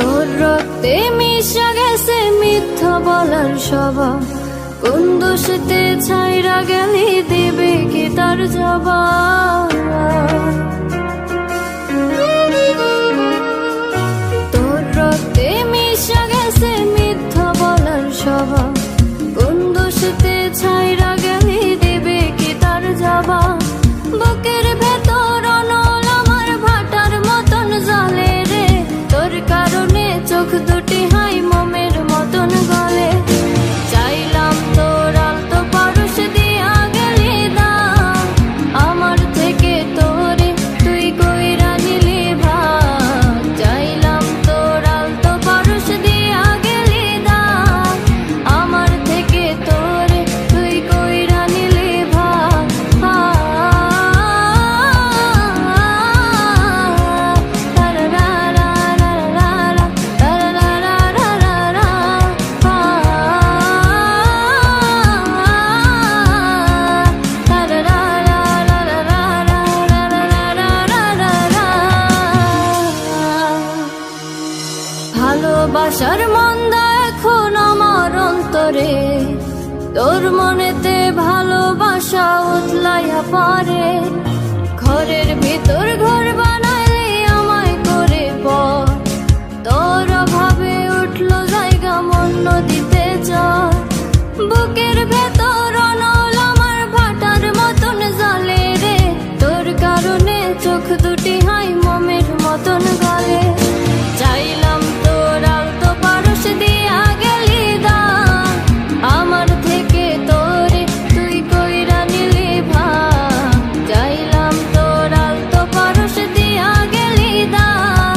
তোর রক্তে মিশা গেছে মিথ্যা বলার স্বভাব, কোন দোষেতে ছাইরা গেলি দিবে কি তার জবাব। তোর রক্তে মিশা গেছে মিথ্যা বলার স্বভাব, কোন দোষেতে ছাইরা গেলি দিবে কি তার জবাব। বুকের ভেতর অনল আমার ভাটার মতন জ্বলে রে, তোর কারণে চোখ দুটি হাই মোমের মতন গলে। চাইলাম তোর আলতো পারস দিয়া গেলি দাম, আমার থেকে তোরে তুই কইরা নিলি ভাগ। চাইলাম তোর আলতো পারস দিয়া গেলি দাম, আমার থেকে তোরে তুই কইরা নিলি ভাগ। ভালোবাসার মন্দা এখন আমার অন্তরে, তোর মনেতে ভালোবাসা উতলাইয়া পারে। ঘরের ভিতর ঘর বানাইলে আমায় করে পর, তোর অভাবে উঠলো জায়গা মন নদীতে চর। বুকের ভেতর অনল আমার ভাটার মতন জ্বলে রে, তোর কারণে চোখ দুটি হাই মোমের মতন গলে। চাইলাম তোর আলতো পারস দিয়া গেলি দাম, আমার থেকে তোরে তুই কইরা নিলি ভাগ। চাইলাম তোর আলতো পারস দিয়া গেলি দাম,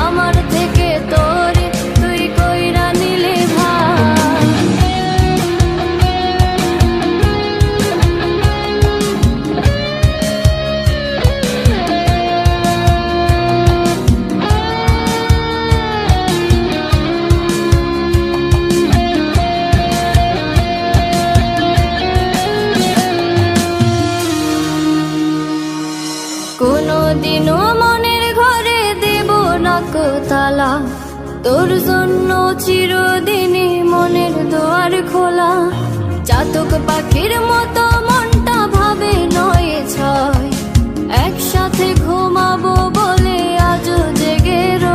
আমার থেকে তোরে তুই কইরা নিলি ভাগ। কোনদিনও মনের ঘরে দেব না কো তালা, তোর জন্য চিরদিনই মনের দুয়ার খোলা। চাতক পাখির মতো মনটা ভাবে নয় ছয়, একসাথে ঘুমাবো বলে আজও জেগে রই।